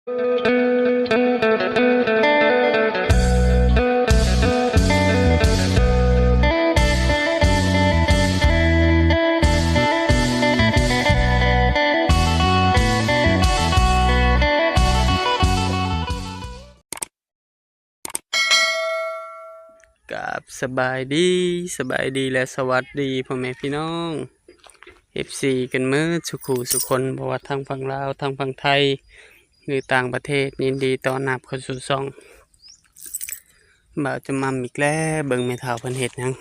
กับสบายดีและสวัสดีพ่อแม่พี่น้อง FC กันเมื่อสุขูสุคนบว่าทางฝั่งลาวทางฝั่งไทยหรือต่างประเทศยินดีต้อนรับเข้าสู่ช่องบ่าวจะมาอีกแล้วเบิ่งแม่เฒ่าเพิ่นเฮ็ดหยัง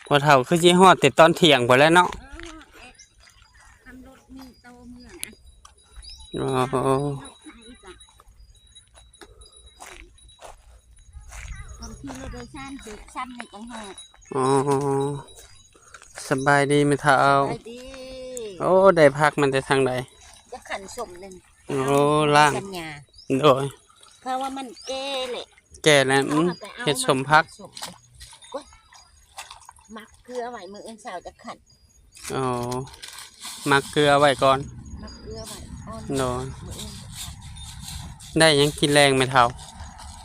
พอเฒ่าคือสิฮอดแต่ตอนเที่ยงบ่แล้วเนาะอ๋ออ๋อสบายดีแม่เฒ่าโอ้ได้พักมันแต่ทางใดจะขันสมหนึ่งโอ้ล่างโดยเพราะว่ามันแก่เลยแก่แล้วเฮ็ดสมพักมักเกลือไว้มือเอ็นสาวจะขันอ๋อมักเกลือไว้ก่อนมักเกลือไว้โดยได้ยังกินแรงไหมเท่า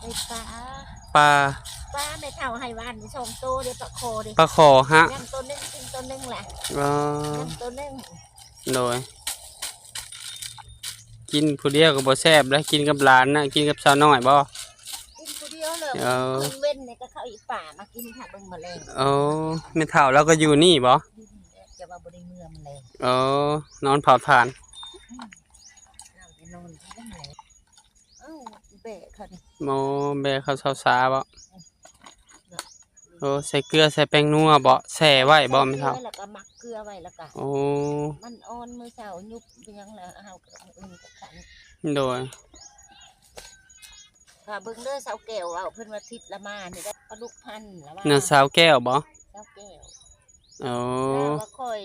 ได้ปลาไม่เท่าให้วานชมโตเดี๋ยวปลาโคเดี๋ยวปลาคอฮะยังตัวนึงกินตัวนึงแหละยังตัวนึงโดยกินผู้เดียวกับบ่แซ่บแล้วกินกับหลานนะกินกับสาวน้อยบ่กินผู้เดียวเลยเว้นเนี่ยก็เข้าอีป่ามากินค่ะเบิ่งแมลงไม่เท่าแล้วก็อยู่นี่บ่จะว่าบริเมืองแมลงนอนเผาถ่านเราจะนอนที่ไหนเบะเขาดิโมเบะเขาสาวๆบ่ใส่เกลือใส่แป้งนัวบ่แช่ไว้บ่ไม่เท่าแล้วก็หมักเกลือไว้แล้วก็มันอ่อนมือเช้ายุบเป็นยังแล้วเอากับอื่นกับขันโดยค่ะเบิ่งเด้อสาวแก้วเอาเพิ่นว่าทิศละมานี่ได้ปลาดุกพันละมาน่ะสาวแก้วบ่สาวแก้วแล้วก็ค่อย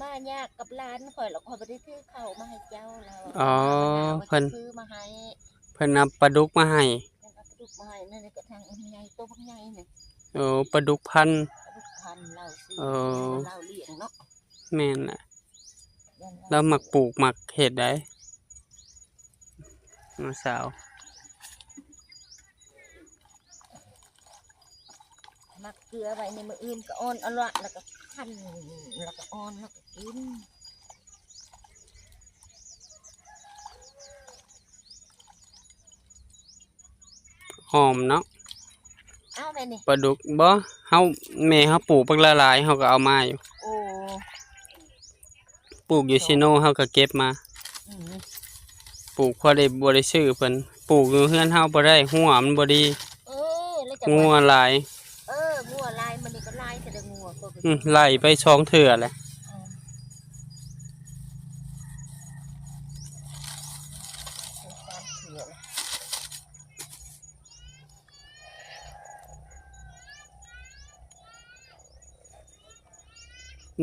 มายากกับร้านค่อยแล้วค่อยบ่ได้ซื้อข้าวมาให้เจ้าแล้วเพิ่นซื้อมาให้เพิ่นนำปลาดุกมาให้ปลาดุกมาให้นั่นก็ทางใหญ่โตบักใหญ่นี่ปลาดุกพันเราซื้อเราเลี้ยงเนาะแม่นน่ะแล้วหมักปลูกหมักเห็ดได้น้าสาวหมักเกลือไว้ในมืออื่นก็อ่อนอร่อยแล้วก็คั่นแล้วก็อ่อนแล้วก็กินหอมเนาะเอาไปนี่ปลาดุกบ่เฮาแม่เฮาปลูกปักละลายเฮาก็เอามาอยู่ปลูกอยู่ซิโนเฮาก็เก็บมาปลูกพอได้บ่ได้ซื้อเพิ่นปลูกอยู่เฮือนเฮาบ่ได้หัวมันบ่ดีงัวหลายงัวลายมันนี่ก็ลายแต่งัวไล่ไป2เทื่อแหละ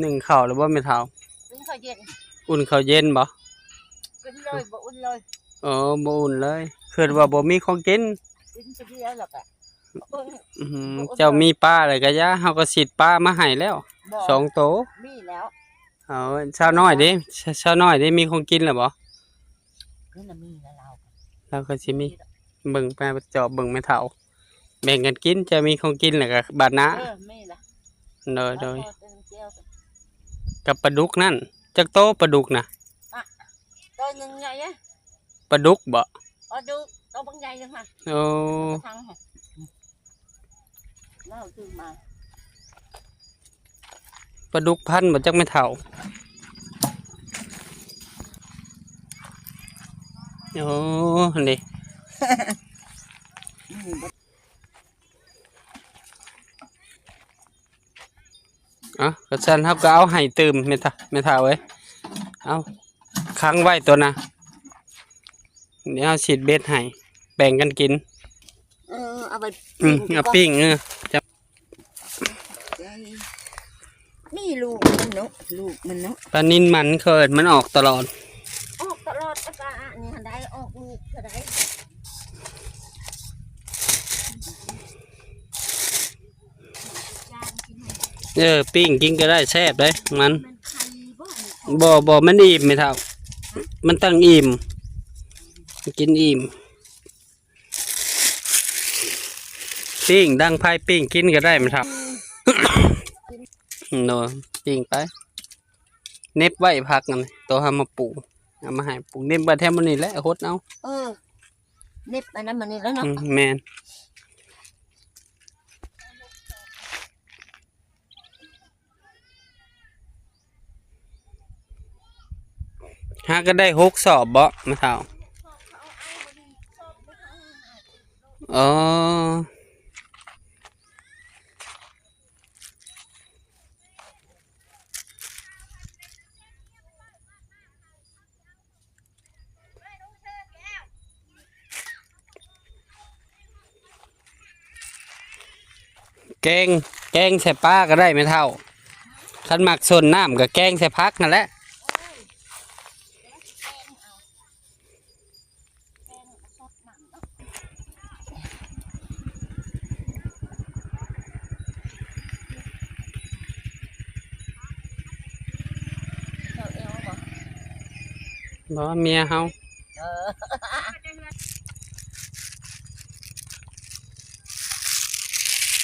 นึ่งข้าวหรือว่าไม่เท่าอุ่นข้าวเย็นอุ่นข้าวเย็นบ่กินเลยบ่อุ่นเลยบ่อุ่นเลยคือว่าบ่มีของกินกินจะเดียวหรอกเจ้ามีปลาอะไรก็ย่าเฮาก็สิปลามาให้แล้ว2โตมีแล้วชาวน้อยเด้มีของกินแล้วบ่คือน่ะมีแล้วเราก็สิมีเบิ่งไปจอบเบิ่งไม่เท่าแบ่งกันกินจะมีของกินแล้วก็บาดนะมีล่ะโดยกับปลาดุกนั่นจักโตปลาดุกน่ะตัวนึงใหญ่ปลาดุกบ่ปลาดุกตัวบางใหญ่จังค่ะเล่าซื้อมาปลาดุกพันบ่จักไม่เท่านี่กระชันครับก็เอาให้ตื่มไม่ท่าเว้ยเอาค้างไว้ตัวนะเดี๋ยวเอาฉีดเบ็ดให้แบ่งกันกินเอาไปเอาปิ้งจะนี่ลูกมันเนาะปลานินมันเกิดมันออกตลอดไอ้ปลานี่ได้ออกลูกเท่าไดปิ้งกินก็ได้แซ่บเลยมันบ่มันอิ่มไม่เท่า มันตั้งอิ่มกินอิ่มปิ้งดังไพ่ปิ้งกินก็ได้มันครับ โนปิ้งไปเน็บไว้พักกันตัวทำมาปลูกเอามาให้ปลูกเน็บไว้แทบมันนี่แหละโคตรเอา เน็บอันนั้นมันนี่แล้วเนาะ แมนหาก็ได้6 สอบบ่มาเท่าอ๋อแกงใส่ปลาก็ได้ไม่เท่าคันหมักส่วนน้ำกับแกงใส่พักนั่นแหละบอกว่าเมียเฮา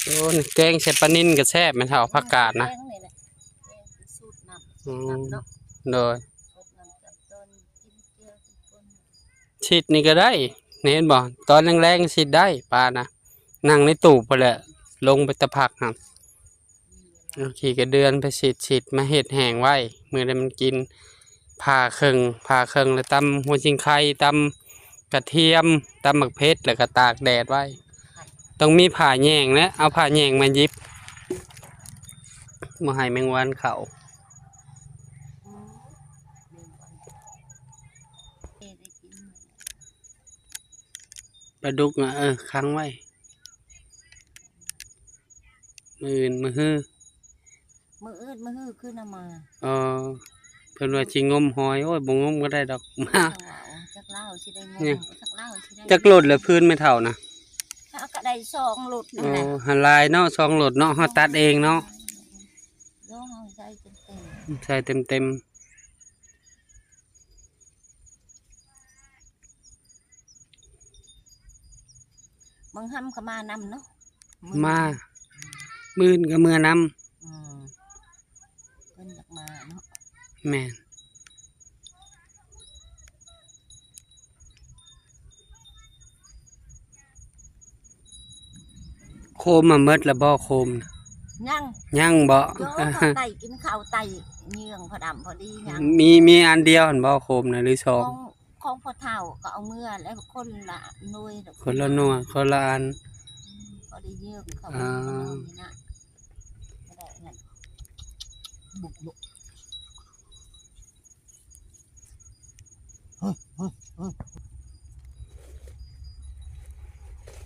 โอ้ยแกงใส่ปลานิ่นกับแซ่บไม่เท่าผักกาดนะโดยฉีดนี่ก็ได้เห็นบ่ตอนแรงๆฉีดได้ปลานะนั่งในตู้ไปแหละลงไปตะผักครับขี่กระเดือนไปฉีดมาเห็ดแห้งไว้เมื่อได้มันกินผ่าเครื่องแล้วตำหัวชิงไข่ตำกระเทียมตำหมักเพชรแล้วก็ตากแดดไว้ต้องมีผ่าแยงนะเอาผ่าแยงมายิบมาให้แมงวันเขาปลาดุกอ่ะค้างไว้มืออื่นมือฮื้อขึ้นมาเพิ่นว่าสิงมหอยโอ้ยบ่งมก็ได้ดอกมาจักเล่าสิได้งมจักโหลดแล้วพื้นไม่เท่านะก็ได้2 หลุดนั่นแหละหันลายเนาะ2 โหลดเนาะเฮาตัดเองเนาะใส่เต็มมึงห้ำก็มานำเนาะมามื้นก็เมื่อนำเพิ่นอยากมาเนาะแม่นโคมมาเมดแล้วบ่โคมยังบ่ไต่กินข้าวไต่เยื่องพอดำพอดียังมีอันเดียวหั่นบ่โคมน่ะหรือ2ของพอเฒ่าก็เอาเมื่อแล้วคนละหน่วยคนละหน่วยคนละอันพอดีเยื่องเขานี่นะบ่ได้นั่นบุก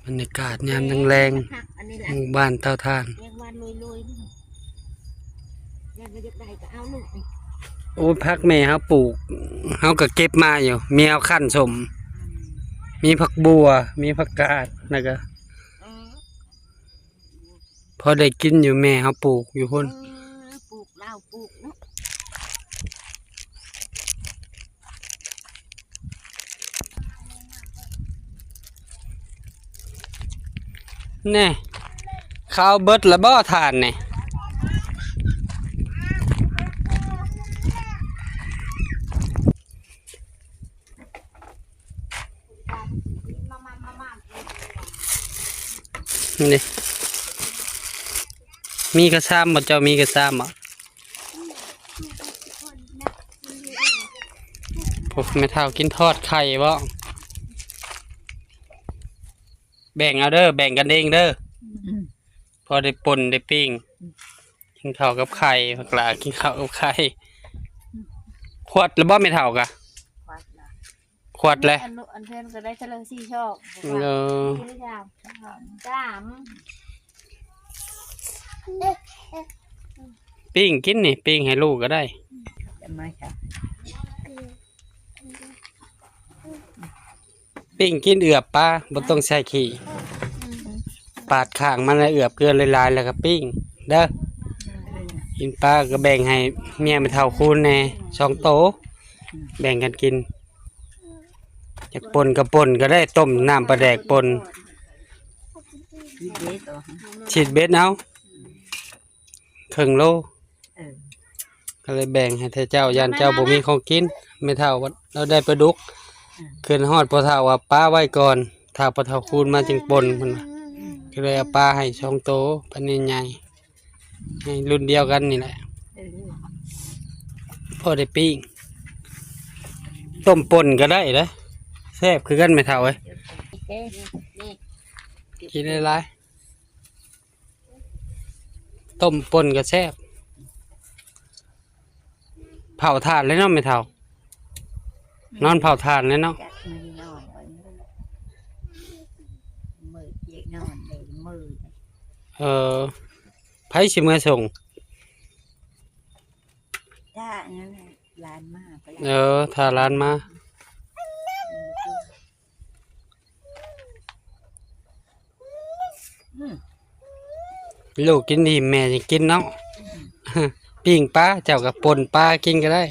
บรรยากาศยามแรงๆหมู่บ้านเตาถ่านโอ้พักแม่เฮาปลูกเฮาก็เก็บมาอยู่มีเอาขั้นสมมีผักบัวมีผักกาดแล้วก็พอได้กินอยู่แม่เฮาปลูกอยู่พุ่นปลูกลาวปลูกเนาะแน่ข้าวเบิดละบ่ทานนี่นี่มีกระซ้ำบ่เจ้ามีกระซ้ำบ่พวกแม่เฒ่ากินทอดไข่บ่แบ่งเอาเด้อแบ่งกันเองเด้อพอได้ป่นได้ปิ้งกินข้าวกับไข่ผักหลากินข้าวกับไข่ขวดแล้วบ่ไม่เท่ากะขวดเลยอันเพื่อนก็ได้เฉลย4 ชอบปิ้งกินนี่ปิ้งให้ลูกก็ได้ปิ้งกินเอือบปลาบ่ต้องใส่ขี้ปาดข้างมันแล้วเอือบเกลือลายๆแล้วก็ปิ้งเด้อกินปลาก็แบ่งให้เมียไปเท่าคูณแน่2 โต แบ่งกันกินอยากป่นก็ป่นก็ได้ต้มน้ำปลาแดกป่น มีเด็ดต่อ ฉีดเบ็ดเอาครึ่งโล เออ ก็เลยแบ่งให้ท่านเจ้ายันเจ้าบ่มีของกินไม่เท่าว่าเราได้ปลาดุกขึ้นฮอดพอเท่าว่าป้าไว้ก่อนถ้าพอเท่าคูณมาจึงป่นเพิ่นว่าก็เลยเอาปลาให้2โตปลานิลใหญ่ให้รุ่นเดียวกันนี่แหละ เออ พอได้ปิ้งต้มป่นก็ได้เด้อแซ่บคือกันไม่เท่าเอ้ย เอ๊ะนี่ กินได้หลายต้มป่นก็แซ่บเผาถ่านเลยเนาะไม่เท่านอนเผาถ่านเลยเนาะ จัดมือนอนไว้มือเจ๊นอนเลยมือ ไผสิมาส่ง ถ้างั้นร้านมากไป ถ้าร้านมาลูกกินดีแม่จะกินเนาะ ปิ้งปลาเจ้ากับป่นปลากินก็ได้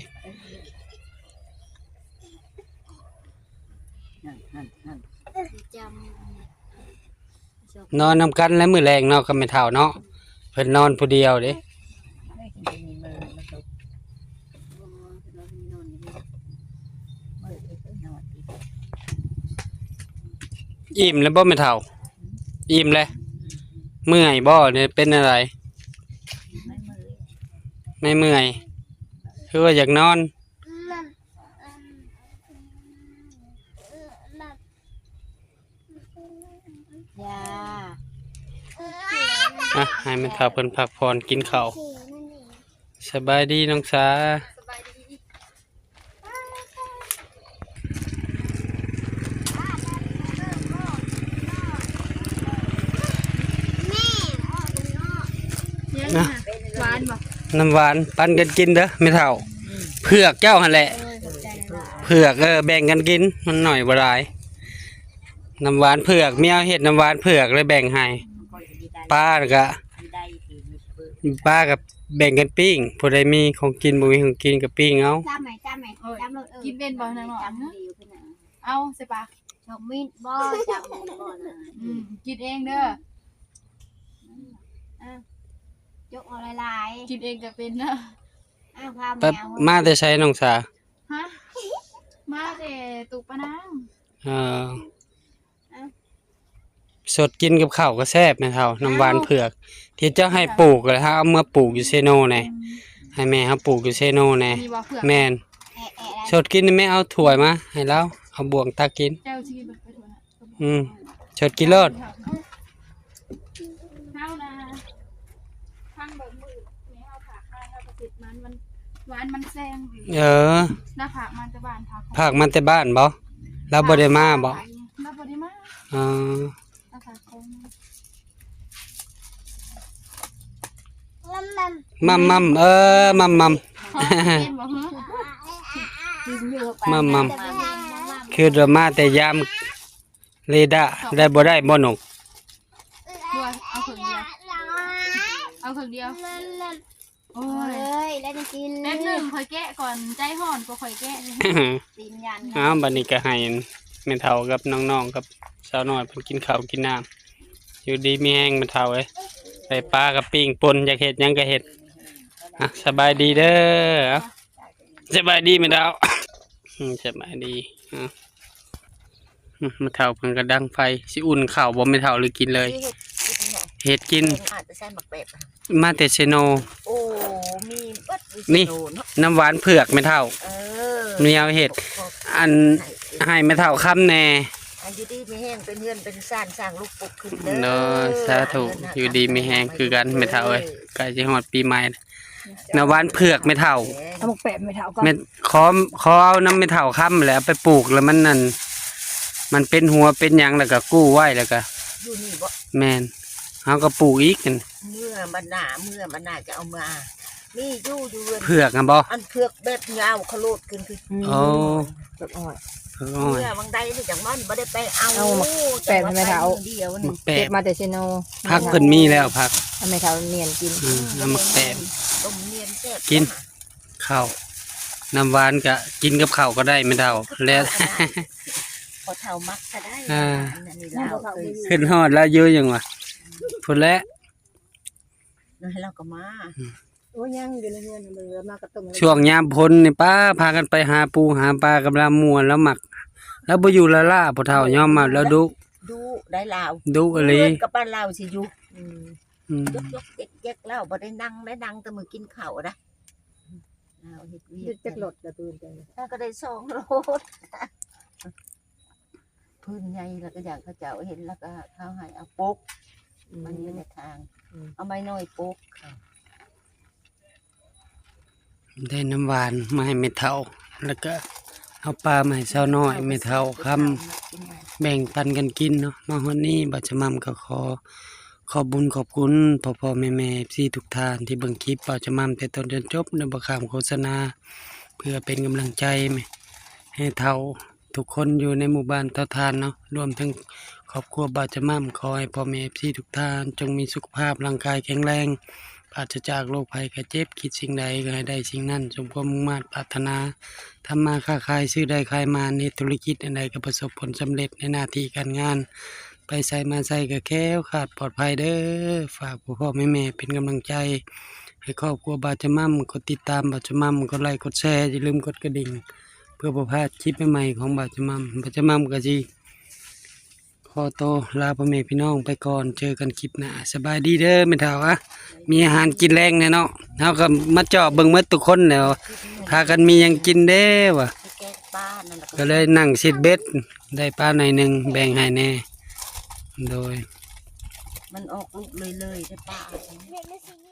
นั่น นอนนำกันแล้วมื้อแรงเนาะก็ไม่เท่าเนาะเพิ่นนอนผู้เดียวเด้ ไม่กินจะมีมือมาตกมือไปนอนอีก อิ่มแล้วบ่ไม่เท่าอิ่มแล้วเมื่อยบ่เนี่ยเป็นอะไร ไม่มือ ไม่เมื่อยคือว่าอยากนอน ยา ให้แม่เท่าเพิ่นพักผ่อนกินข้าวสบายดีน้องสานะ หวานบ่ น้ำหวานปันกันกินเด้อไม่เท่าเผือกเจ้าหั่นแหละเผือกแบ่งกันกินมันหน่อยบ่หลายน้ำหวานเผือกเมียเฮ็ดน้ำหวานเผือกเลยแบ่งให้ป้าก็ ได้ทีมีเปิด ป้ากับแบ่งกันปิ้งผู้ใดมีของกินบ่มีของกินก็ปิ้งเอา จำไหมจำรถกินเป็นบ่นางหนอ จำดีขึ้นนะ เอาใช่ปะ ชมมิดบ่จำบ่นะ กินเองเด้อย กอะไรลาย กินเองก็เป็นนะ พาแม แป๊บ ว มาแต่ใช้น้องสา ฮะมาแต่ตุกปะนาง เอ่อสดกินกับข้าวก็แซ่บแม่เฒ่าน้ำหวานเผือก ที่เจ้าให้ปลูกเลยฮะเอามาปลูกอยู่เซโนแน่ให้แม่เฮาปลูกอยู่เซโนแน่ มีบ่เผือก แม่นสดกินนี่แม่เอาถ้วยมาให้เราเอาบ่วงตักกิน เจ้าชีวิตไปถั่วนะ สดกินโลด เท่านะข้างเบิ่งมือแม่เอาผักมาถ้าประสิทธิ์มันหวานมันแซง หน้าผักมันจะบานผัก ภาคมันแต่บ้านบ่เราบ่ได้มาบ่ เราบ่ได้มา เออ หน้าผักของ มัมมัมมัมมัม เป็นบ่ฮะ มัมคือเรามาแต่ยามเรดาได้บ่ได้บ่หนก ด้วยเอาคนเดียวเอาคนเดียวโอ้ย แล้วจะกิน แป๊บหนึงค่อยแกะก่อนใจห่อนก็ค่อยแกะ ตีนยัน บัดนี้ก็ให้แม่เฒ่ากับน้องๆกับสาวน้อยเพิ่นกินข้าวกินน้ำอยู่ดีมีแห้งแม่เฒ่าเอ้ยไปปลากับปิ้งป่นอยากเฮ็ดหยังก็เฮ็ดสบายดีเด้อสบายดีแม่เฒ่า สบายดีแม่เฒ่าเพิ่นก็ดังไฟสิอุ่นข้าวบ่แม่เฒ่าหรือกินเลยเฮ็ดกิน อาจจะใส่หมักแบบ มาแต่เซโน โอ้มีบัด นี่ น้ำหวานเผือกแม่เฒ่ามีเอาเฮ็ดอันให้แม่เฒ่าค้ำแน่ อันอยู่ดีมีแห้งเป็นเงินเป็นซ่านสร้างลูกปุกขึ้นเด้ เนาะสาธุอยู่ดีมีแฮงคือกันแม่เฒ่าเอ้ยใกล้สิฮอดปีใหม่น้ำหวานเผือกแม่เฒ่า เอาหมักแบบไม่เท่ากัน แม่ขอเอาน้ำแม่เฒ่าค้ำแล้วเอาไปปลูกแล้วมันนั่นมันเป็นหัวเป็นหยังแล้วก็กู้ไว้แล้วก็ อยู่นี่บ่ แม่นเฮาก็ปลูกอีกกัน เมื่อมันหนาจะเอามานี่อยู่เรือน เผือกอ่ะบ่ อันเผือกแบบยาวขลุดขึ้นคือ โอ้ เผือกอ่อน เผือกอ้อย เมื่อบางใดนี่จังมันบ่ได้ไปเอา แปะไม่เท่า เดียวนี่ แป เก็ บบ มาแต่เชโน พักเพิ่นมีแล้วพัก ทำไมเขาเนียนกิน เอามาแปบ ต้มเนียนแซ่บ กิน ข้าว น้ำหวานก็กินกับข้าวก็ได้ไม่เท่าแล้ว พอเท่ามักก็ได้ อ่า อันนี้เราเคย ขึ้นฮอดแล้วเยอะยังวะพุ่นแล้ว น้อยเราก็มา โอ้ยังอยู่ในเฮือนเลยมากระตุ้ง ช่วงยามพ้นนี่ป้าพากันไปหาปูหาปลากำลังม่วนแล้วหมัก แล้วบ่อยู่ละล่าพ่อเฒ่ายอมมาแล้วดุ ดูได้ลาว ดุอีหลี เพื่อนกับบ้านเราสิอยู่ อืม ยกแยกแล้วบ่ได้นั่งได้ดังแต่มือกินข้าวนะเราเฮ็ดเวียก จักรถกระตุ้นจัง ถ้าก็ได้2 โลพื้นใหญ่แล้วก็อยากเขาเจ้าเห็นแล้วก็เขาให้เอาปุ๊กมันอยู่ในทางเอาไม้น้อยปุ๊ก ได้น้ำหวานมาให้แม่เฒ่า แล้วก็เอาปลามาให้สาวน้อยแม่เฒ่าคำแบ่งปันกันกินเนาะมาวันนี้บัดจะมำก็ขอบุญขอบคุณพ่อๆแม่ๆพี่ทุกท่านที่เบิ่งคลิปบัดจะมำแต่ต้นจนจบในบ่ข้ามโฆษณา เพื่อเป็นกำลังใจให้เฒ่าทุกคนอยู่ในหมู่บ้านเต่าทานเนาะรวมทั้งครอบครัวบัดจะมำขอให้พ่อแม่พี่ทุกท่านจงมีสุขภาพร่างกายแข็งแรงปราศจากโรคภัยไข้เจ็บคิดสิ่งใดก็ให้ได้สิ่งนั้นสมความมุ่งมั่นปรารถนาทำมาค้าขายซื้อได้ขายมาในธุรกิจอันใดก็ประสบผลสำเร็จในหน้าที่การงาน ไปใส่มาใส่ก็แค้วขาดปลอดภัยเด้อฝากพ่อแม่เป็นกำลังใจ ให้ครอบครัวบาจามั่มกดติดตามบาจามั่มกดไลค์กดแชร์อย่าลืมกดกระดิ่ง เพื่อบ่พลาดคลิปใหม่ๆของบาจามั่มก็สิขอโตวลาพ่อแม่พี่น้องไปก่อนเจอกันคลิปหน้าสบายดีเด้อแม่เฒ่าอะมีอาหารกินแรงแน่เนาะเฮาก็มาเจาะเบิ่งหมดทุกคนแล้วพากันมีหยังกินเด้วะ แกงป้านั่นแหละ ก็เลยนั่งซิดเบ็ดได้ปลาหน่อยหนึงแบ่งให้แน่โดย มันออกลูกเลยได้ป้า เฮ็ดได้สิ